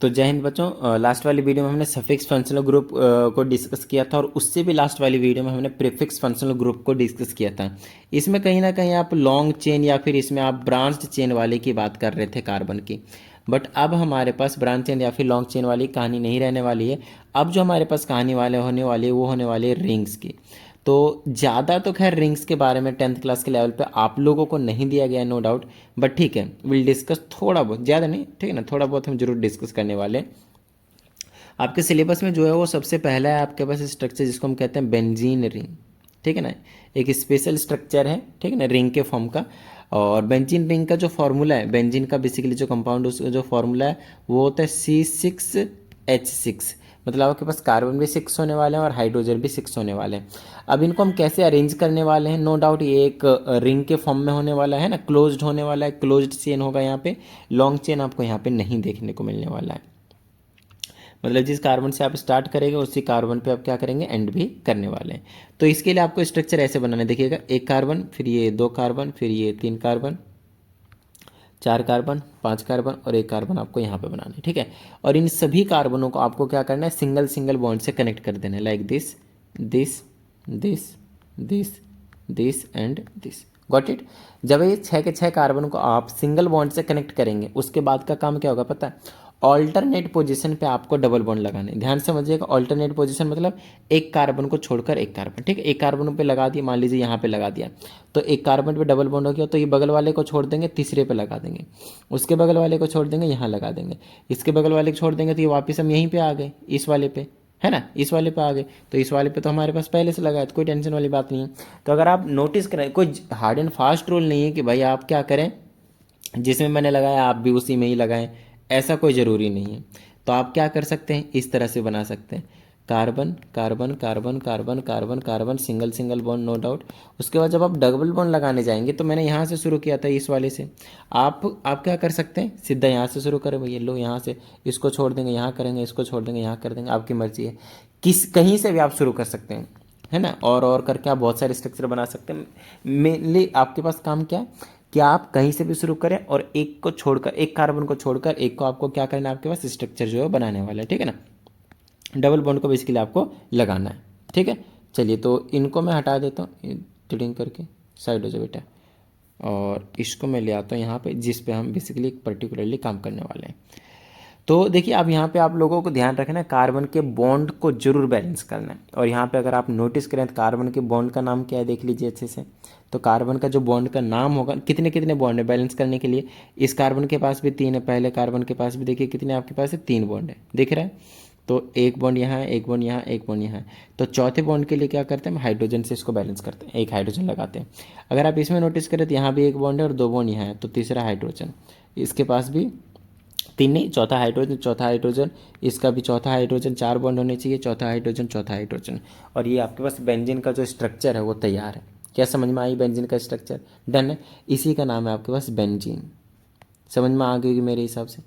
तो जय हिंद बच्चों, लास्ट वाली वीडियो में हमने सफिक्स फंक्शनल ग्रुप को डिस्कस किया था और उससे भी लास्ट वाली वीडियो में हमने प्रीफिक्स फंक्शनल ग्रुप को डिस्कस किया था। इसमें कहीं ना कहीं आप लॉन्ग चेन या फिर इसमें आप ब्रांच्ड चेन वाले की बात कर रहे थे कार्बन की। बट अब हमारे पास ब्रांच चेन या फिर लॉन्ग चेन वाली कहानी नहीं रहने वाली है। अब जो हमारे पास कहानी वाले होने वाली है वो होने वाली है रिंग्स की। तो ज़्यादा तो खैर रिंग्स के बारे में 10th क्लास के लेवल पे आप लोगों को नहीं दिया गया है, नो डाउट। बट ठीक है, विल डिस्कस थोड़ा बहुत, ज़्यादा नहीं, ठीक है ना, थोड़ा बहुत हम जरूर डिस्कस करने वाले हैं। आपके सिलेबस में जो है वो सबसे पहला है आपके पास स्ट्रक्चर जिसको हम कहते हैं बेंजीन रिंग, ठीक है ना। एक स्पेशल स्ट्रक्चर है, ठीक है ना, रिंग के फॉर्म का। और बेंजीन रिंग का जो फॉर्मूला है, बेंजीन का बेसिकली जो कंपाउंड उसका जो फॉर्मूला है वो होता है C6H6। मतलब आपके पास कार्बन भी 6 होने वाले हैं और हाइड्रोजन भी 6 होने वाले हैं। अब इनको हम कैसे अरेंज करने वाले हैं, नो डाउट ये एक रिंग के फॉर्म में होने वाला है ना, क्लोज्ड होने वाला है, क्लोज्ड चेन होगा यहाँ पे। लॉन्ग चेन आपको यहाँ पे नहीं देखने को मिलने वाला है। मतलब जिस कार्बन से आप स्टार्ट करेंगे उसी कार्बन पे आप क्या करेंगे, एंड भी करने वाले हैं। तो इसके लिए आपको स्ट्रक्चर ऐसे बनाना है, देखिएगा, एक कार्बन, फिर ये 2 कार्बन, फिर ये 3 कार्बन, 4 कार्बन, 5 कार्बन और 1 कार्बन आपको यहाँ पे बनाना है, ठीक है। और इन सभी कार्बनों को आपको क्या करना है, सिंगल सिंगल बॉन्ड से कनेक्ट कर देना है, like this this this this this and this. Got it. जब ये 6 के 6 कार्बन को आप सिंगल बॉन्ड से कनेक्ट करेंगे उसके बाद का काम क्या होगा पता है, ऑल्टरनेट पोजीशन पे आपको डबल बॉन्ड लगाने। ध्यान से समझिएगा, ऑल्टरनेट पोजीशन मतलब एक कार्बन को छोड़कर एक कार्बन, ठीक है। एक कार्बन पे लगा दिया, मान लीजिए यहाँ पे लगा दिया, तो एक कार्बन पे डबल बॉन्ड हो गया, तो ये बगल वाले को छोड़ देंगे, तीसरे पे लगा देंगे, उसके बगल वाले को छोड़ देंगे, यहाँ लगा देंगे, इसके बगल वाले को छोड़ देंगे, तो ये वापस हम यहीं पे आ गए, इस वाले पे, है ना, इस वाले पे आ गए। तो इस वाले पे तो हमारे पास पहले से लगा है, तो कोई टेंशन वाली बात नहीं है। तो अगर आप नोटिस करें, कोई हार्ड एंड फास्ट रूल नहीं है कि भाई आप क्या करें, जिसमें मैंने लगाया आप भी उसी में ही लगाएं, ऐसा कोई ज़रूरी नहीं है। तो आप क्या कर सकते हैं, इस तरह से बना सकते हैं, carbon carbon carbon carbon carbon carbon, single single bond, no doubt. उसके बाद जब आप डबल बॉन्ड लगाने जाएंगे, तो मैंने यहाँ से शुरू किया था, इस वाले से। आप क्या कर सकते हैं, सीधा यहाँ से शुरू करें भैया, लो यहाँ से, इसको छोड़ देंगे, यहाँ करेंगे, इसको छोड़ देंगे, यहाँ कर देंगे, आपकी मर्जी है, कहीं से भी आप शुरू कर सकते हैं, है ना। और करके आप बहुत सारे स्ट्रक्चर बना सकते हैं। मेनली आपके पास काम क्या है कि आप कहीं से भी शुरू करें और एक को छोड़कर, एक कार्बन को छोड़कर एक को आपको क्या करना है, आपके पास स्ट्रक्चर जो है बनाने वाला है, ठीक है ना। डबल बॉन्ड को बेसिकली आपको लगाना है, ठीक है। चलिए, तो इनको मैं हटा देता हूँ, टिडिंग करके साइड हो जाए बेटा, और इसको मैं ले आता हूँ यहाँ पे, जिस पे हम बेसिकली पर्टिकुलरली काम करने वाले हैं। तो देखिए, अब यहाँ पे आप लोगों को ध्यान रखना है, कार्बन के बॉन्ड को जरूर बैलेंस करना है। और यहाँ पे अगर आप नोटिस करें तो कार्बन के बॉन्ड का नाम क्या है, देख लीजिए अच्छे से। तो कार्बन का जो बॉन्ड का नाम होगा, कितने कितने बॉन्ड है बैलेंस करने के लिए, इस कार्बन के पास भी 3 है, पहले कार्बन के पास भी देखिए कितने आपके पास है, 3 बॉन्ड है, दिख रहा है। तो एक बॉन्ड यहाँ है, एक बॉन्ड यहाँ, एक बॉन्ड यहाँ है। तो चौथे बॉन्ड के लिए क्या करते हैं, हम हाइड्रोजन से इसको बैलेंस करते हैं, एक हाइड्रोजन लगाते हैं। अगर आप इसमें नोटिस करें तो यहाँ भी एक बॉन्ड है और 2 बॉन्ड यहाँ है, तो तीसरा हाइड्रोजन, इसके पास भी 3 नहीं, चौथा हाइड्रोजन, चौथा हाइड्रोजन, इसका भी चौथा हाइड्रोजन, 4 बॉन्ड होने चाहिए, चौथा हाइड्रोजन, चौथा हाइड्रोजन। और ये आपके पास बेंजीन का जो स्ट्रक्चर है वो तैयार है। क्या समझ में आई बेंजीन का स्ट्रक्चर, डन है। इसी का नाम है आपके पास बेंजीन। समझ में आ गई होगी मेरे हिसाब से,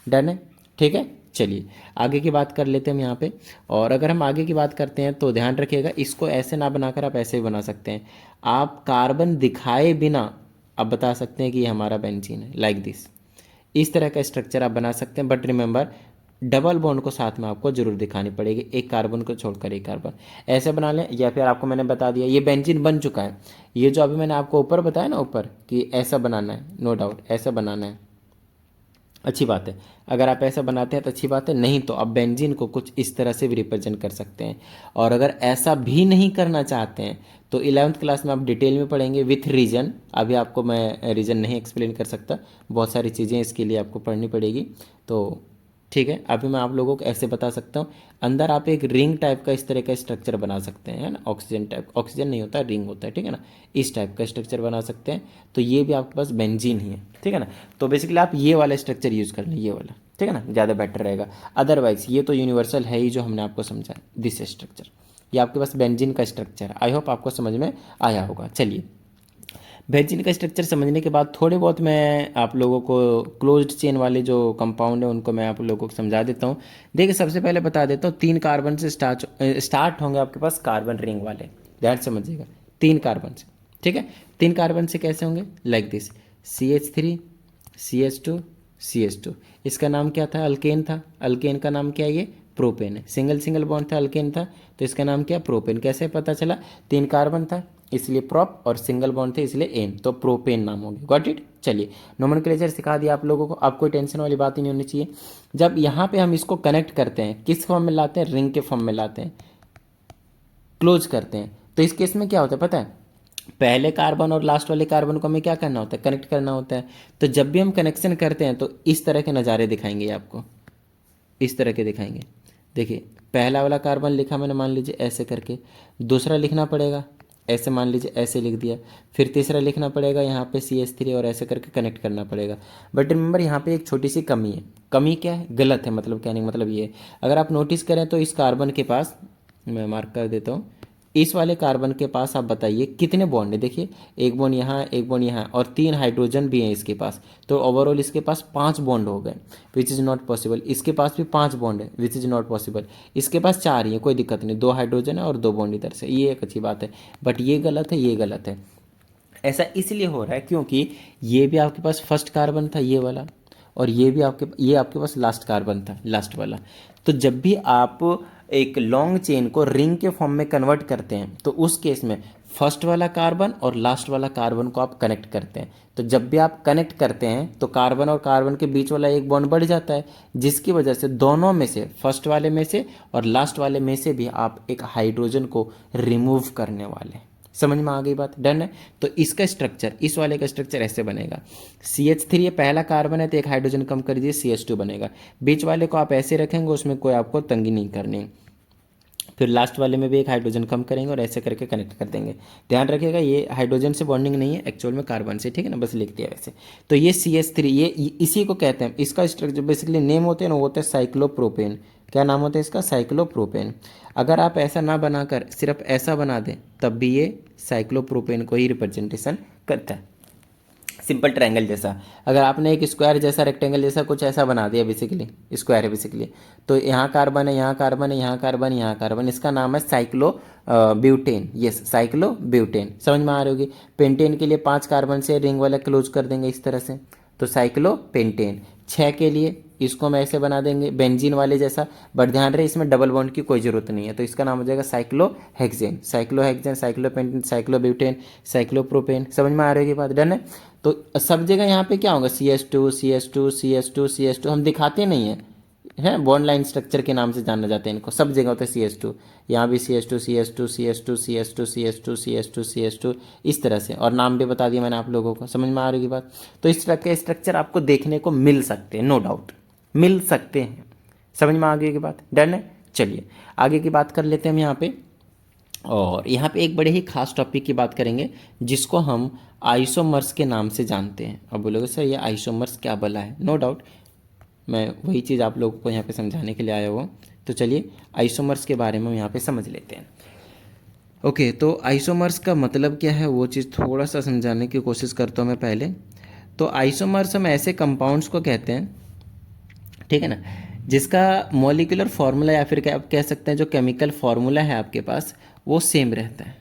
डन है, ठीक है। चलिए आगे की बात कर लेते हैं हम यहाँ पे। और अगर हम आगे की बात करते हैं तो ध्यान रखिएगा, इसको ऐसे ना बनाकर आप ऐसे भी बना सकते हैं। आप कार्बन दिखाए बिना आप बता सकते हैं कि ये हमारा बेंजीन है, लाइक दिस। इस तरह का स्ट्रक्चर आप बना सकते हैं, बट रिमेंबर डबल बॉन्ड को साथ में आपको जरूर दिखानी पड़ेगी, एक कार्बन को छोड़कर एक कार्बन, ऐसे बना लें। या फिर आपको मैंने बता दिया, ये बेंजीन बन चुका है। ये जो अभी मैंने आपको ऊपर बताया ना, ऊपर कि ऐसा बनाना है, नो डाउट ऐसा बनाना है, अच्छी बात है। अगर आप ऐसा बनाते हैं तो अच्छी बात है, नहीं तो आप बेंजीन को कुछ इस तरह से भी रिप्रेजेंट कर सकते हैं। और अगर ऐसा भी नहीं करना चाहते हैं तो 11th क्लास में आप डिटेल में पढ़ेंगे विथ रीजन। अभी आपको मैं रीजन नहीं एक्सप्लेन कर सकता, बहुत सारी चीज़ें इसके लिए आपको पढ़नी पड़ेगी। तो ठीक है, अभी मैं आप लोगों को ऐसे बता सकता हूँ, अंदर आप एक रिंग टाइप का इस तरह का स्ट्रक्चर बना सकते हैं, है ना। ऑक्सीजन टाइप, ऑक्सीजन नहीं होता, रिंग होता है, ठीक है ना। इस टाइप का स्ट्रक्चर बना सकते हैं। तो ये भी आपके पास बेंजीन ही है, ठीक है ना। तो बेसिकली आप ये वाला स्ट्रक्चर यूज़ कर लें, ये वाला, ठीक है ना, ज़्यादा बेटर रहेगा। अदरवाइज ये तो यूनिवर्सल है ही जो हमने आपको समझा, दिस स्ट्रक्चर, ये आपके पास बेंजीन का स्ट्रक्चर। आई होप आपको समझ में आया होगा। चलिए, बेंजीन का स्ट्रक्चर समझने के बाद थोड़े बहुत मैं आप लोगों को क्लोज्ड चेन वाले जो कंपाउंड है उनको मैं आप लोगों को समझा देता हूँ। देखिए, सबसे पहले बता देता हूँ, 3 कार्बन से स्टार्ट होंगे आपके पास कार्बन रिंग वाले, ध्यान से समझिएगा, 3 कार्बन से, ठीक है। 3 कार्बन से कैसे होंगे, like this, CH3 CH2 CH2। इसका नाम क्या था? अल्केन था। अल्केन का नाम क्या है? ये प्रोपेन है। सिंगल सिंगल बॉन्ड था, अल्केन था, तो इसका नाम क्या? प्रोपेन। कैसे पता चला? 3 कार्बन था इसलिए प्रोप, और सिंगल बॉन्ड थे इसलिए एन, तो प्रोपेन नाम हो गया। Got it? चलिए, नोमेनक्लेचर सिखा दिया आप लोगों को, अब कोई टेंशन वाली बात ही नहीं होनी चाहिए। जब यहाँ पे हम इसको कनेक्ट करते हैं, किस फॉर्म में लाते हैं? रिंग के फॉर्म में लाते हैं, क्लोज करते हैं। तो इस केस में क्या होता है पता है? पहले कार्बन और लास्ट वाले कार्बन को हमें क्या करना होता है? कनेक्ट करना होता है। तो जब भी हम कनेक्शन करते हैं तो इस तरह के नज़ारे दिखाएंगे ये आपको, इस तरह के दिखाएंगे। देखिए, पहला वाला कार्बन लिखा मैंने, मान लीजिए ऐसे करके, दूसरा लिखना पड़ेगा ऐसे, मान लीजिए ऐसे लिख दिया, फिर तीसरा लिखना पड़ेगा यहाँ पे CH3 और ऐसे करके कनेक्ट करना पड़ेगा। बट रिमेंबर यहाँ पे एक छोटी सी कमी है। कमी क्या है? गलत है, मतलब कहने का मतलब ये है, अगर आप नोटिस करें तो इस कार्बन के पास, मैं मार्क कर देता हूँ, इस वाले कार्बन के पास आप बताइए कितने बॉन्ड है? देखिए, एक बॉन्ड यहाँ, एक बॉन्ड यहाँ, और 3 हाइड्रोजन भी हैं इसके पास, तो ओवरऑल इसके पास 5 बॉन्ड हो गए, विच इज़ नॉट पॉसिबल। इसके पास भी 5 बॉन्ड है, विच इज़ नॉट पॉसिबल। इसके पास 4 ही है, कोई दिक्कत नहीं, 2 हाइड्रोजन है और 2 बॉन्ड इधर से, ये एक अच्छी बात है। बट ये गलत है, ये गलत है। ऐसा इसलिए हो रहा है क्योंकि ये भी आपके पास फर्स्ट कार्बन था, ये वाला, और ये आपके पास लास्ट कार्बन था, लास्ट वाला। तो जब भी आप एक लॉन्ग चेन को रिंग के फॉर्म में कन्वर्ट करते हैं तो उस केस में फर्स्ट वाला कार्बन और लास्ट वाला कार्बन को आप कनेक्ट करते हैं। तो जब भी आप कनेक्ट करते हैं तो कार्बन और कार्बन के बीच वाला एक बॉन्ड बढ़ जाता है, जिसकी वजह से दोनों में से, फर्स्ट वाले में से और लास्ट वाले में से भी आप एक हाइड्रोजन को रिमूव करने वाले हैं। समझ में आ गई बात? डन है। तो इसका स्ट्रक्चर, इस वाले का स्ट्रक्चर ऐसे बनेगा। CH3 ये पहला कार्बन है तो एक हाइड्रोजन कम कर दीजिए, CH2 बनेगा। बीच वाले को आप ऐसे रखेंगे, उसमें कोई आपको तंगी नहीं करनी। फिर लास्ट वाले में भी एक हाइड्रोजन कम करेंगे और ऐसे करके कनेक्ट कर देंगे। ध्यान रखिएगा, ये हाइड्रोजन से बॉन्डिंग नहीं है, एक्चुअल में कार्बन से, ठीक है ना, बस लिख दिया वैसे। तो ये CH3, ये इसी को कहते हैं, इसका स्ट्रक्चर बेसिकली नेम होते हैं ना, वो होता है साइक्लोप्रोपेन। क्या नाम होता है इसका? साइक्लोप्रोपेन। अगर आप ऐसा ना बनाकर सिर्फ ऐसा बना दें तब भी ये साइक्लोप्रोपेन को ही रिप्रेजेंटेशन करता है, सिंपल ट्रायंगल जैसा। अगर आपने एक स्क्वायर जैसा, रेक्टेंगल जैसा कुछ ऐसा बना दिया, बेसिकली स्क्वायर है बेसिकली, तो यहाँ कार्बन है, यहाँ कार्बन है, यहाँ कार्बन, यहाँ कार्बन, इसका नाम है cyclo butane. Yes, cyclo butane. समझ में आ रही होगी। पेंटेन के लिए 5 कार्बन से रिंग वाला क्लोज कर देंगे इस तरह से, तो साइक्लो पेंटेन। 6 के लिए इसको हम ऐसे बना देंगे बेंजीन वाले जैसा, बट ध्यान रहे इसमें डबल बॉन्ड की कोई जरूरत नहीं है, तो इसका नाम हो जाएगा cyclohexane. Cyclohexane, cyclopentane, cyclobutane, cyclopropane. समझ में आ रही है बात? डन है। तो सब जगह यहाँ पे क्या होगा? CH2 CH2 CH2 CH2, हम दिखाते नहीं हैं, बॉन्ड लाइन स्ट्रक्चर के नाम से जाना जाते हैं इनको, सब जगह होता है CH2। यहाँ भी CH2 CH2 CH2 CH2 CH2 CH2 CH2, इस तरह से, और नाम भी बता दिया मैंने आप लोगों को। समझ में आ रही बात? तो इस तरह के स्ट्रक्चर आपको देखने को मिल सकते हैं, नो डाउट मिल सकते हैं। समझ में आ गई की बात? डन है। चलिए आगे की बात कर लेते हैं हम यहाँ पे, और यहाँ पे एक बड़े ही खास टॉपिक की बात करेंगे जिसको हम आइसोमर्स के नाम से जानते हैं। अब बोलोगे सर ये आइसोमर्स क्या भला है? नो डाउट मैं वही चीज़ आप लोगों को यहाँ पे समझाने के लिए आया हुआ। तो चलिए आइसोमर्स के बारे में हम यहाँ पे समझ लेते हैं। ओके, तो आइसोमर्स का मतलब क्या है वो चीज़ थोड़ा सा समझाने की कोशिश करता हूँ मैं पहले। तो आइसोमर्स हम ऐसे कंपाउंड्स को कहते हैं, ठीक है ना, जिसका मॉलिक्यूलर फार्मूला या फिर क्या आप कह सकते हैं जो केमिकल फार्मूला है आपके पास वो सेम रहता है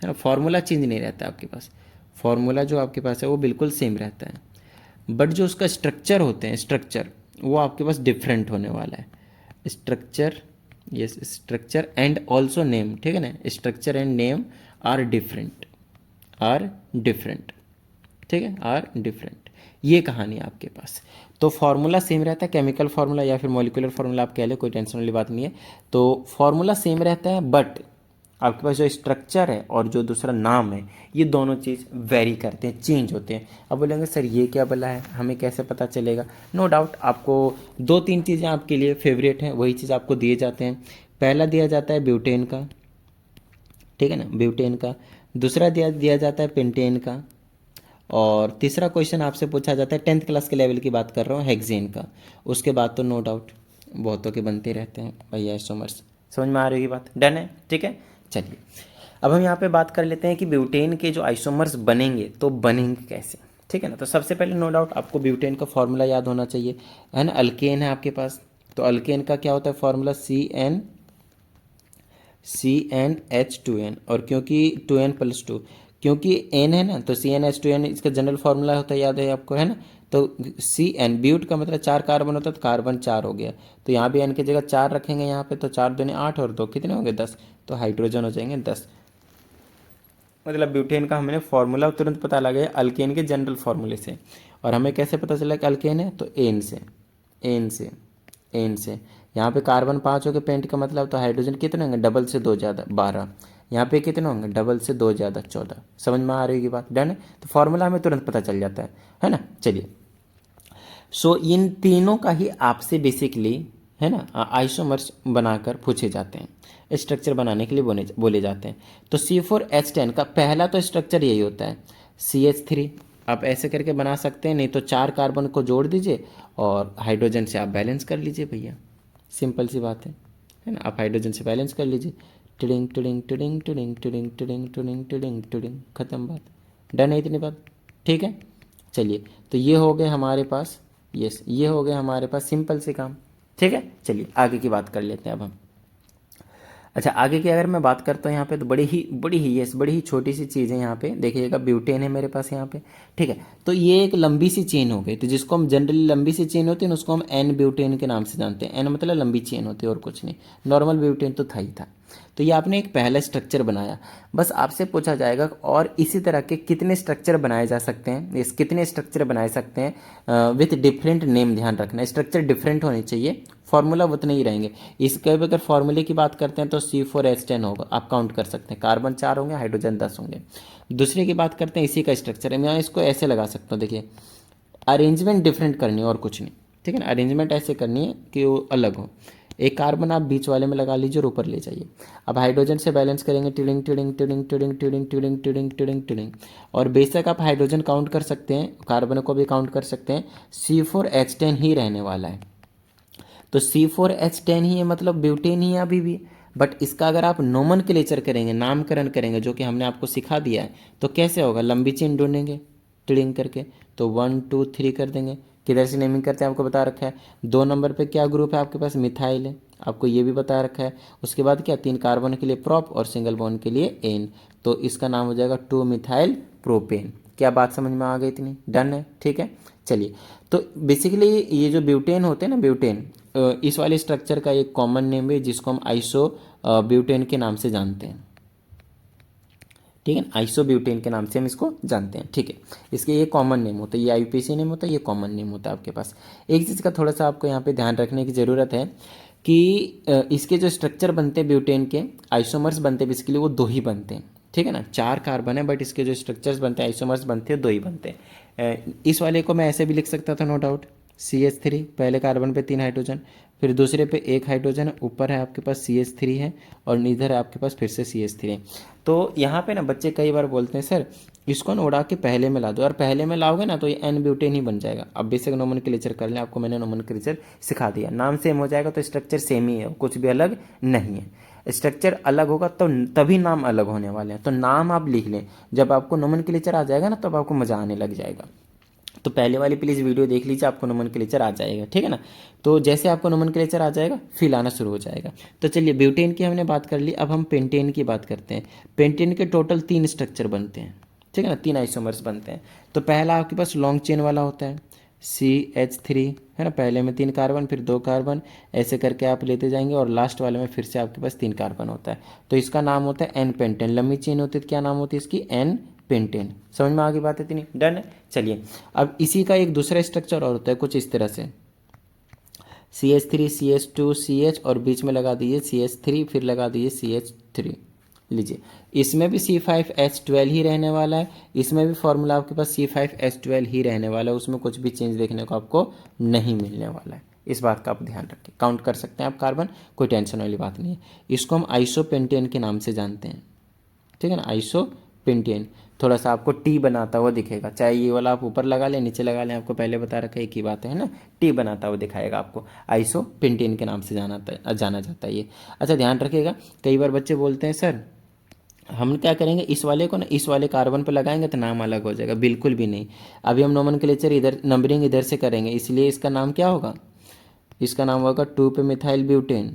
ना, फार्मूला चेंज नहीं रहता है आपके पास, फार्मूला जो आपके पास है वो बिल्कुल सेम रहता है, बट जो उसका स्ट्रक्चर होते हैं, स्ट्रक्चर वो आपके पास डिफरेंट होने वाला है। Structure, yes, structure and also name, ठीक है ना, structure and name are different, are different, ठीक है, आर डिफरेंट, ये कहानी है आपके पास। तो फार्मूला सेम रहता है, केमिकल फार्मूला या फिर मॉलिक्यूलर फार्मूला आप कह ले, कोई टेंशन वाली बात नहीं है। तो फार्मूला सेम रहता है, बट आपके पास जो स्ट्रक्चर है और जो दूसरा नाम है ये दोनों चीज़ वेरी करते हैं, चेंज होते हैं। अब बोलेंगे सर ये क्या भला है, हमें कैसे पता चलेगा? नो डाउट आपको 2-3 चीज़ें आपके लिए फेवरेट हैं, वही चीज़ आपको दिए जाते हैं। पहला दिया जाता है ब्यूटेन का, ठीक है ना, ब्यूटेन का। दूसरा दिया जाता है पेंटेन का, और तीसरा क्वेश्चन आपसे पूछा जाता है 10th क्लास के लेवल की बात कर रहा हूँ, हेक्सेन का। उसके बाद तो नो डाउट बहुतों के बनते रहते हैं भैया आइसोमर्स। समझ में आ रही होगी बात? डन है, ठीक है। चलिए अब हम यहाँ पे बात कर लेते हैं कि ब्यूटेन के जो आइसोमर्स बनेंगे तो बनेंगे कैसे, ठीक है ना। तो सबसे पहले नो डाउट आपको ब्यूटेन का फॉर्मूला याद होना चाहिए, है ना। अल्केन है आपके पास, तो अल्केन का क्या होता है फॉर्मूला? CnH2n, और क्योंकि 2n+2, क्योंकि n है ना तो CnH2n इसका जनरल फार्मूला होता है, याद है आपको, है ना। तो CN, ब्यूट का मतलब 4 कार्बन होता है तो कार्बन 4 हो गया, तो यहाँ भी N की जगह 4 रखेंगे यहाँ पे, तो 4 दूनी 8 और 2 कितने होंगे 10, तो हाइड्रोजन हो जाएंगे 10। मतलब ब्यूटेन का हमने फॉर्मूला तुरंत पता लगा अल्केन के जनरल फार्मूले से। और हमें कैसे पता चला कि अल्केन है, तो एन से यहाँ पे कार्बन 5 हो गए पेंट का मतलब, तो हाइड्रोजन कितने होंगे, डबल से 2 ज़्यादा 12, यहाँ पे कितने होंगे, डबल से 2 ज़्यादा 14। समझ में आ रही है बात, डन है। तो फॉर्मूला हमें तुरंत पता चल जाता है ना। चलिए, सो इन तीनों का ही आपसे बेसिकली है ना आइसोमर्स बनाकर पूछे जाते हैं, स्ट्रक्चर बनाने के लिए बोले जाते हैं। तो C4H10 का पहला तो स्ट्रक्चर यही होता है CH3, आप ऐसे करके बना सकते हैं, नहीं तो 4 कार्बन को जोड़ दीजिए और हाइड्रोजन से आप बैलेंस कर लीजिए भैया, सिंपल सी बात है ना। आप हाइड्रोजन से बैलेंस कर लीजिए, tiding tiding tiding tiding tiding tiding tiding tiding tiding, खत्म बात, डन है इतनी बात, ठीक है। चलिए, तो ये हो गए हमारे पास, यस ये हो गए हमारे पास सिंपल से काम, ठीक है। चलिए आगे की बात कर लेते हैं अब हम। अच्छा, आगे की अगर मैं बात करता हूँ यहाँ पे, तो बड़ी ही छोटी सी चीज़ है यहाँ पे, देखिएगा ब्यूटेन है मेरे पास यहाँ पे, ठीक है। तो ये एक लंबी सी चेन हो गई, तो जिसको हम जनरली लंबी सी चेन होती है ना उसको हम एन ब्यूटेन के नाम से जानते हैं। एन मतलब लंबी चेन होती है और कुछ नहीं, नॉर्मल ब्यूटेन तो था ही था। तो ये आपने एक पहला स्ट्रक्चर बनाया, बस आपसे पूछा जाएगा और इसी तरह के कितने स्ट्रक्चर बनाए जा सकते हैं, इस कितने स्ट्रक्चर बनाए सकते हैं विथ डिफरेंट नेम। ध्यान रखना स्ट्रक्चर डिफरेंट होने चाहिए, फॉर्मूला उतने ही रहेंगे। इसके अगर फॉर्मूले की बात करते हैं तो C4H10 होगा, आप काउंट कर सकते हैं, कार्बन 4 होंगे, हाइड्रोजन 10 होंगे। दूसरे की बात करते हैं, इसी का स्ट्रक्चर है, मैं इसको ऐसे लगा सकता हूँ, देखिए अरेंजमेंट डिफरेंट करनी है और कुछ नहीं, ठीक है ना। अरेंजमेंट ऐसे करनी है कि वो अलग हो। एक कार्बन आप बीच वाले में लगा लीजिए और ऊपर ले जाइए। अब हाइड्रोजन से बैलेंस करेंगे, tiding tiding tiding tiding tiding tiding tiding tiding tiding. और बेशक आप हाइड्रोजन काउंट कर सकते हैं, कार्बन को भी काउंट कर सकते हैं, C4H10 ही रहने वाला है। तो C4H10 ही है, मतलब ब्यूटेन ही है अभी भी। बट इसका अगर आप नोमेनक्लेचर करेंगे, नामकरण करेंगे, जो कि हमने आपको सिखा दिया है, तो कैसे होगा, लंबी चेन ढूंढेंगे टिडिंग करके, तो 1 2 3 कर देंगे। किधर से नेमिंग करते हैं आपको बता रखा है। 2 नंबर पे क्या ग्रुप है आपके पास, मिथाइल है, आपको ये भी बता रखा है। उसके बाद क्या, 3 कार्बन के लिए प्रोप और सिंगल बॉन्ड के लिए एन, तो इसका नाम हो जाएगा 2 मिथाइल प्रोपेन। क्या बात समझ में आ गई इतनी, डन है, ठीक है। चलिए, तो बेसिकली ये जो ब्यूटेन होते हैं ना, ब्यूटेन इस वाले स्ट्रक्चर का एक कॉमन नेम है जिसको हम आइसो ब्यूटेन के नाम से जानते हैं, ठीक है। आइसो ब्यूटेन के नाम से हम इसको जानते हैं, ठीक है। इसके ये कॉमन नेम होता है, ये IUPAC नेम होता है, ये कॉमन नेम होता है आपके पास। एक चीज़ का थोड़ा सा आपको यहाँ पे ध्यान रखने की ज़रूरत है कि इसके जो स्ट्रक्चर बनते हैं ब्यूटेन के, आइसोमर्स बनते हैं बेसिकली वो 2 ही बनते हैं, ठीक है ना। 4 कार्बन है बट इसके जो स्ट्रक्चर्स बनते हैं, आइसोमर्स बनते हैं 2 ही बनते हैं। इस वाले को मैं ऐसे भी लिख सकता था, नो डाउट, CH3, पहले कार्बन पे 3 हाइड्रोजन, फिर दूसरे पे 1 हाइड्रोजन, ऊपर है आपके पास CH3 है, और इधर है आपके पास फिर से CH3 है। तो यहाँ पे ना बच्चे कई बार बोलते हैं सर इसको ना उड़ा के पहले में ला दो, और पहले में लाओगे ना तो ये N ब्यूटेन ही बन जाएगा। अब बेसिक नोमेनक्लेचर कर लें, आपको मैंने नोमेनक्लेचर सिखा दिया, नाम सेम हो जाएगा तो स्ट्रक्चर सेम ही है, कुछ भी अलग नहीं है। स्ट्रक्चर अलग होगा तो तभी नाम अलग होने वाले हैं, तो नाम आप लिख लें, जब आपको नोमेनक्लेचर आ जाएगा ना तब आपको मज़ा आने लग जाएगा। तो पहले वाली प्लीज़ वीडियो देख लीजिए, आपको नोमेनक्लेचर आ जाएगा, ठीक है ना। तो जैसे आपको नोमेनक्लेचर आ जाएगा फिर आना शुरू हो जाएगा। तो चलिए, ब्यूटेन की हमने बात कर ली, अब हम पेंटेन की बात करते हैं। पेंटेन के टोटल 3 स्ट्रक्चर बनते हैं, ठीक है ना, 3 आइसोमर्स बनते हैं। तो पहला आपके पास लॉन्ग चेन वाला होता है CH3, है ना, पहले में 3 कार्बन फिर 2 कार्बन, ऐसे करके आप लेते जाएंगे, और लास्ट वाले में फिर से आपके पास 3 कार्बन होता है, तो इसका नाम होता है N पेंटेन। लंबी चेन होती है तो क्या नाम होती है इसकी, N पेंटेन। समझ में आ गई बात है इतनी, डन है। चलिए, अब इसी का एक दूसरा स्ट्रक्चर और होता है कुछ इस तरह से, CH3 CH2 CH, और बीच में लगा दीजिए CH3, फिर लगा दीजिए CH3। लीजिए, इसमें भी C5H12 ही रहने वाला है, इसमें भी फॉर्मूला आपके पास C5H12 ही रहने वाला है, उसमें कुछ भी चेंज देखने को आपको नहीं मिलने वाला है। इस बात का आप ध्यान रखिए, काउंट कर सकते हैं आप कार्बन, कोई टेंशन वाली बात नहीं है। इसको हम आइसोपेंटेन के नाम से जानते हैं, ठीक है ना, आइसोपेंटेन। थोड़ा सा आपको टी बनाता हुआ दिखेगा, चाहे ये वाला आप ऊपर लगा लें नीचे लगा लें, आपको पहले बता रखा है, एक ही बात है ना, टी बनाता हुआ दिखाएगा आपको, आइसोपेंटेन के नाम से जाना जाता है ये। अच्छा, ध्यान रखिएगा, कई बार बच्चे बोलते हैं सर हम क्या करेंगे, इस वाले को ना इस वाले कार्बन पर लगाएंगे तो नाम अलग हो जाएगा, बिल्कुल भी नहीं। अभी हम नोमेनक्लेचर इधर, नंबरिंग इधर से करेंगे, इसलिए इसका नाम क्या होगा, इसका नाम होगा 2 पे मिथाइल ब्यूटेन,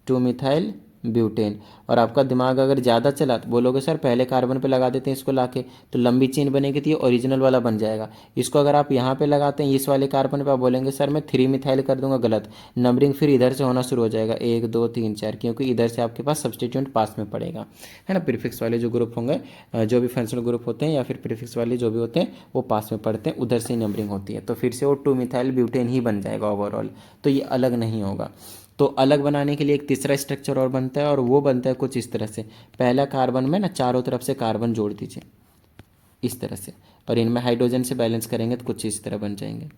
2 मिथाइल ब्यूटेन। और आपका दिमाग अगर ज़्यादा चला तो बोलोगे सर पहले कार्बन पे लगा देते हैं इसको लाके, तो लंबी चेन बनेगी तो ये ओरिजिनल वाला बन जाएगा। इसको अगर आप यहाँ पे लगाते हैं इस वाले कार्बन पे, आप बोलेंगे सर मैं 3 मिथाइल कर दूंगा, गलत। नंबरिंग फिर इधर से होना शुरू हो जाएगा 1 2 3 4, क्योंकि इधर से आपके पास सब्सटीट्यूएंट पास में पड़ेगा, है ना। प्रीफिक्स वाले जो ग्रुप होंगे, जो भी फंक्शनल ग्रुप होते हैं या फिर प्रीफिक्स वाले जो भी होते हैं वो पास में पड़ते हैं, उधर से नंबरिंग होती है, तो फिर से वो 2 मिथाइल ब्यूटेन ही बन जाएगा ओवरऑल, तो ये अलग नहीं होगा। तो अलग बनाने के लिए एक तीसरा स्ट्रक्चर और बनता है, और वो बनता है कुछ इस तरह से। पहला कार्बन में ना चारों तरफ से कार्बन जोड़ दीजिए इस तरह से, और इनमें हाइड्रोजन से बैलेंस करेंगे तो कुछ इस तरह बन जाएंगे।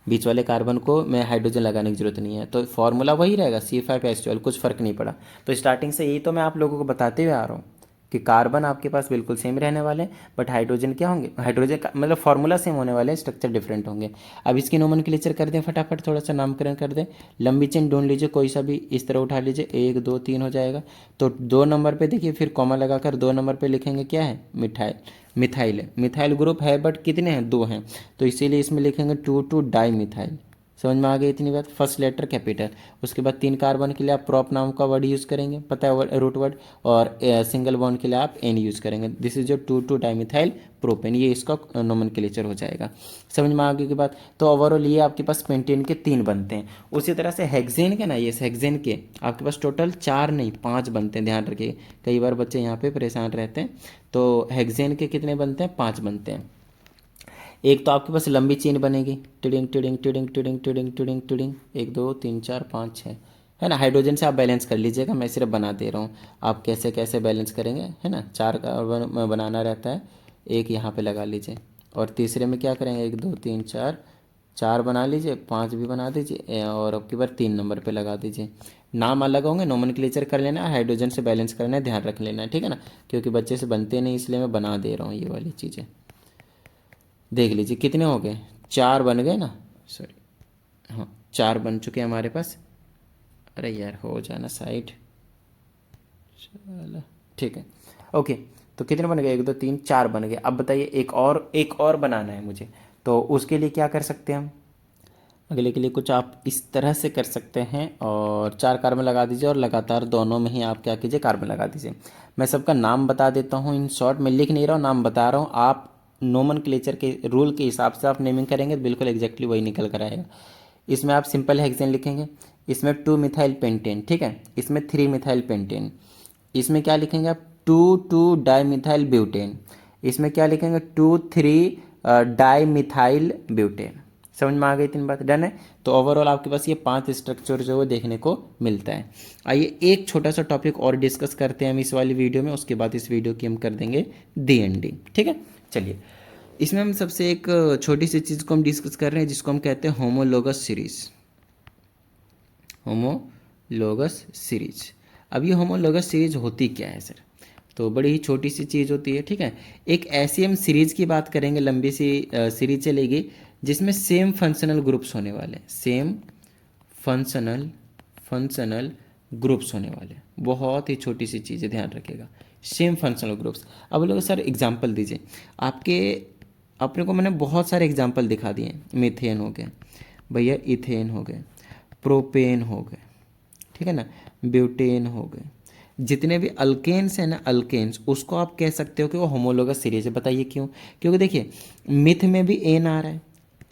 बीच वाले कार्बन को मैं हाइड्रोजन लगाने की जरूरत नहीं है, तो फॉर्मूला वही रहेगा C5H12, कुछ फ़र्क नहीं पड़ा। तो स्टार्टिंग से यही तो मैं आप लोगों को बताते हुए आ रहा हूँ कि कार्बन आपके पास बिल्कुल सेम रहने वाले हैं, बट हाइड्रोजन क्या होंगे, हाइड्रोजन का मतलब फॉर्मूला सेम होने वाले हैं, स्ट्रक्चर डिफरेंट होंगे। अब इसकी नोमेनक्लेचर कर दें फटाफट, थोड़ा सा नामकरण कर दें। लंबी चेन ढूंढ लीजिए, कोई सा भी इस तरह उठा लीजिए, 1 2 3 हो जाएगा। तो 2 नंबर पे देखिए, फिर कॉमा लगाकर 2 नंबर पे लिखेंगे क्या है, मिथाइल। मिथाइल है, मिथाइल ग्रुप है बट कितने हैं, 2 हैं, तो इसीलिए इसमें लिखेंगे 2 डाई मिथाइल। समझ में आ गई इतनी बात। फर्स्ट लेटर कैपिटल, उसके बाद 3 कार्बन के लिए आप प्रॉप नाम का वर्ड यूज़ करेंगे, पता है रूट वर्ड, और सिंगल बॉन्ड के लिए आप एन यूज़ करेंगे। दिस इज जो 2 डाइमिथाइल प्रोपेन, ये इसका नोमेनक्लेचर हो जाएगा। समझ में आ गई की बात। तो ओवरऑल ये आपके पास पेंटेन के 3 बनते हैं। उसी तरह से हेक्सेन के ना, ये हेक्सेन के आपके पास टोटल 4 नहीं 5 बनते हैं, ध्यान रखिए, कई बार बच्चे यहाँ पे परेशान रहते हैं। तो हेक्सेन के कितने बनते हैं, 5 बनते हैं। एक तो आपके पास लंबी चेन बनेगी, tiding tiding tiding tiding tiding tiding tiding, 1 2 3 4 5 6, है ना। हाइड्रोजन से आप बैलेंस कर लीजिएगा, मैं सिर्फ बना दे रहा हूँ, आप कैसे कैसे बैलेंस करेंगे, है ना। 4 कार्बन बनाना रहता है, एक यहाँ पे लगा लीजिए। और तीसरे में क्या करेंगे, 1 2 3 4, 4 बना लीजिए, 5 भी बना दीजिए, और अब की बार 3 नंबर पे लगा दीजिए। नाम अलग होंगे, नोमेनक्लेचर कर लेना, हाइड्रोजन से बैलेंस करना है, ध्यान रख लेना है, ठीक है ना, क्योंकि बच्चे से बनते नहीं, इसलिए मैं बना दे रहा हूँ ये वाली चीज़ें। देख लीजिए कितने हो गए, 4 बन गए ना, सॉरी हाँ 4 बन चुके हैं हमारे पास। अरे यार हो जाना साइड, चलो ठीक है ओके। तो कितने बन गए, 1 2 3 4 बन गए। अब बताइए एक और बनाना है मुझे, तो उसके लिए क्या कर सकते हैं हम। अगले के लिए कुछ आप इस तरह से कर सकते हैं, और 4 कार्बन लगा दीजिए, और लगातार दोनों में ही आप क्या कीजिए, कार्बन लगा दीजिए। मैं सबका नाम बता देता हूँ इन शॉर्ट, मैं लिख नहीं रहा हूँ, नाम बता रहा हूँ। आप नोमेनक्लेचर के रूल के हिसाब से आप नेमिंग करेंगे तो बिल्कुल एग्जैक्टली वही निकल कर आएगा। इसमें आप सिंपल हेक्सेन लिखेंगे, इसमें 2 मिथाइल पेंटेन, ठीक है, इसमें 3 मिथाइल पेंटेन, इसमें क्या लिखेंगे आप, 2 डाई मिथाइल ब्यूटेन, इसमें क्या लिखेंगे, 2 3 डाई मिथाइल ब्यूटेन। समझ में आ गई 3 बात, डन है। तो ओवरऑल आपके पास ये 5 स्ट्रक्चर जो है देखने को मिलता है। आइए एक छोटा सा टॉपिक और डिस्कस करते हैं हम इस वाली वीडियो में, उसके बाद इस वीडियो की हम कर देंगे डी एंड डी, ठीक है। चलिए इसमें हम सबसे एक छोटी सी चीज़ को हम डिस्कस कर रहे हैं, जिसको हम कहते हैं होमोलोगस सीरीज। होमोलोगस सीरीज, अब ये होमोलोगस सीरीज होती क्या है सर, तो बड़ी ही छोटी सी चीज़ होती है, ठीक है। एक ऐसी हम सीरीज की बात करेंगे, लंबी सी सीरीज चलेगी, जिसमें सेम फंक्शनल ग्रुप्स होने वाले, सेम फंक्शनल ग्रुप्स होने वाले। बहुत ही छोटी सी चीज़ है, ध्यान रखिएगा, सेम फंक्शनल ग्रुप्स। अब लोग सर एग्जांपल दीजिए, आपके अपने को मैंने बहुत सारे एग्जांपल दिखा दिए, मीथेन हो गए भैया, इथेन हो गए, प्रोपेन हो गए, ठीक है ना, ब्यूटेन हो गए, जितने भी अल्केन्स हैं ना, अल्केन्स, उसको आप कह सकते हो कि वो होमोलोगस सीरीज है। बताइए क्यों, क्योंकि देखिए मिथ में भी एन आ रहा है,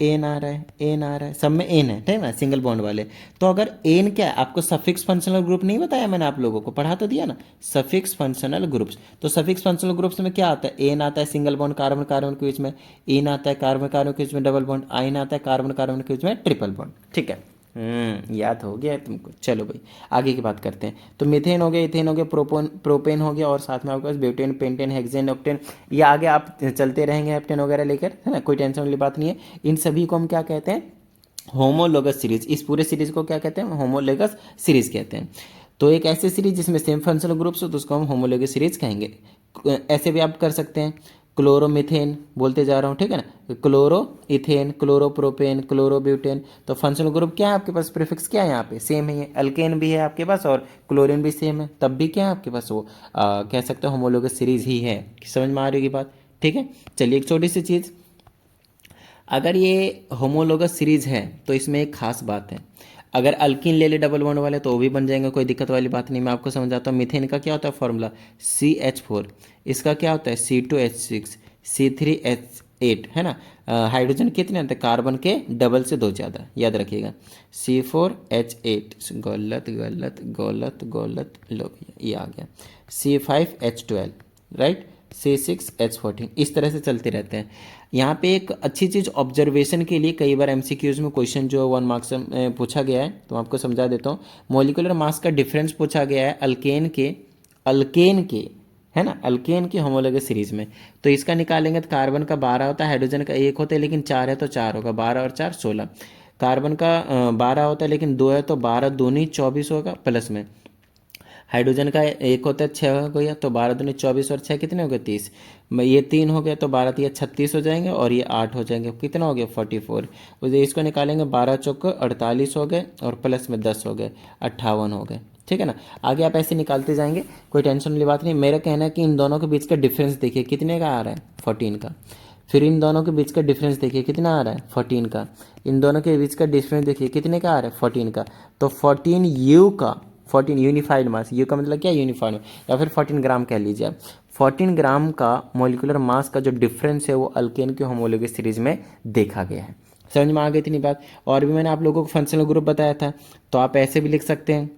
एन आ रहा है, एन आ रहा है, सब में एन है, ठीक है ना, सिंगल बॉन्ड वाले। तो अगर एन क्या है, आपको सफिक्स फंक्शनल ग्रुप नहीं बताया मैंने, आप लोगों को पढ़ा तो दिया ना, सफिक्स फंक्शनल ग्रुप्स। तो सफिक्स फंक्शनल ग्रुप्स में क्या आता है, एन आता है सिंगल बॉन्ड कार्बन कार्बन के बीच में, एन आता है कार्बन कार्बन के बीच में डबल बॉन्ड, आइन आता है कार्बन कार्बन के बीच में ट्रिपल बॉन्ड, ठीक है। याद हो गया है तुमको। चलो भाई आगे की बात करते हैं। तो मीथेन हो गया, इथेन हो गया, प्रोपेन हो गया, और साथ में आपके पास ब्यूटेन, पेंटेन, हेक्सेन, ऑक्टेन, ये आगे आप चलते रहेंगे हेप्टेन वगैरह लेकर, है ना, कोई टेंशन वाली बात नहीं है। इन सभी को हम क्या कहते हैं, होमोलोगस सीरीज। इस पूरे सीरीज को क्या कहते हैं, होमोलोगस सीरीज कहते हैं। तो एक ऐसी सीरीज जिसमें सेम फंक्शनल ग्रुप्स हो तो उसको हम होमोलोगस सीरीज कहेंगे। ऐसे भी आप कर सकते हैं, क्लोरोमीथेन बोलते जा रहा हूँ, ठीक है ना, क्लोरो इथेन, क्लोरोप्रोपेन, क्लोरोब्यूटेन। तो फंक्शनल ग्रुप क्या है आपके पास, प्रीफिक्स क्या है यहाँ पे, सेम ही है, अल्केन भी है आपके पास और क्लोरीन भी सेम है, तब भी क्या है आपके पास, वो कह सकते हो होमोलोगस सीरीज ही है। समझ में आ रही होगी बात, ठीक है। चलिए एक छोटी सी चीज़, अगर ये होमोलोगस सीरीज है तो इसमें एक खास बात है, अगर अल्कीन ले ले डबल बॉन्ड वाले तो वो भी बन जाएंगे, कोई दिक्कत वाली बात नहीं। मैं आपको समझाता हूँ। मीथेन का क्या होता है फॉर्मूला, CH4, इसका क्या होता है C2H6, C3H8, है ना। हाइड्रोजन कितने होते हैं, कार्बन के डबल से 2 ज़्यादा, याद रखिएगा। C4H8, गलत गलत गलत गलत, लो ये आ गया। C5H12, right. C6H14, इस तरह से चलते रहते हैं। यहाँ पे एक अच्छी चीज़ ऑब्जर्वेशन के लिए, कई बार एमसीक्यूज़ में क्वेश्चन जो 1 मार्क्स में पूछा गया है, तो आपको समझा देता हूँ। मॉलिक्यूलर मास का डिफरेंस पूछा गया है अल्केन के, है ना, अल्केन की होमोलोगस सीरीज में। तो इसका निकालेंगे तो कार्बन का 12 होता है, हाइड्रोजन का 1 होता है लेकिन 4 है तो 4 होगा, 12 और 4 16। कार्बन का 12 होता है लेकिन 2 है तो 12 दूनी 24 होगा प्लस में। हाइड्रोजन का 1 होता है 6 हो गया तो 12 दूनी 24 और 6 कितने हो गए 30। ये 3 हो गया तो 12 3 36 हो जाएंगे और ये 8 हो जाएंगे, कितना हो गया 44। उसे इसको निकालेंगे 12 चौक 48 हो गए और प्लस में 10 हो गए 58 हो गए, ठीक है ना। आगे आप ऐसे निकालते जाएंगे, कोई टेंशन वाली बात नहीं। मेरा कहना है कि इन दोनों के बीच का डिफरेंस देखिए कितने का आ रहा है 14 का। फिर इन दोनों के बीच का डिफरेंस देखिए कितना आ रहा है 14 का। इन दोनों के बीच का डिफरेंस देखिए कितने का आ रहा है 14 का। तो 14 यू का, 14 यूनिफाइड मास, यू का मतलब क्या यूनिफाइड, या फिर 14 ग्राम कह लीजिए आप। 14 ग्राम का मॉलिक्यूलर मास का जो डिफरेंस है वो अल्केन के होमोलोगस सीरीज में देखा गया है। समझ में आ गई इतनी बात। और भी मैंने आप लोगों को फंक्शनल ग्रुप बताया था, तो आप ऐसे भी लिख सकते हैं।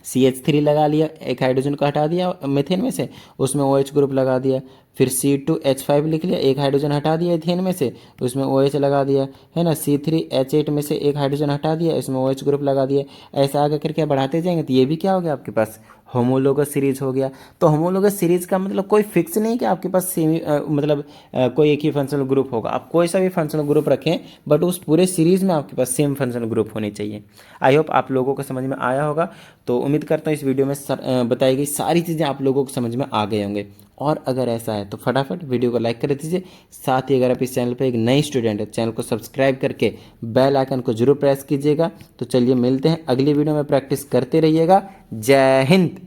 CH3 लगा लिया, एक हाइड्रोजन को हटा दिया मीथेन में से, उसमें OH ग्रुप लगा दिया। फिर C2H5 लिख लिया, एक हाइड्रोजन हटा दिया एथेन में से, उसमें OH लगा दिया, है ना। C3H8 में से एक हाइड्रोजन हटा दिया, इसमें OH ग्रुप लगा दिया। ऐसा आगे करके बढ़ाते जाएंगे तो ये भी क्या हो गया आपके पास, होमोलोगस सीरीज हो गया। तो होमोलोगस सीरीज का मतलब कोई फिक्स नहीं कि आपके पास सेमी मतलब कोई एक ही फंक्शनल ग्रुप होगा। आप कोई सा भी फंक्शनल ग्रुप रखें बट उस पूरे सीरीज में आपके पास सेम फंक्शनल ग्रुप होने चाहिए। आई होप आप लोगों को समझ में आया होगा। तो उम्मीद करता हूँ इस वीडियो में बताई गई सारी चीज़ें आप लोगों को समझ में आ गए होंगे। और अगर ऐसा है तो फटाफट वीडियो को लाइक कर दीजिए। साथ ही अगर आप इस चैनल पर एक नई स्टूडेंट है, चैनल को सब्सक्राइब करके बेल आइकन को जरूर प्रेस कीजिएगा। तो चलिए मिलते हैं अगली वीडियो में, प्रैक्टिस करते रहिएगा। जय हिंद।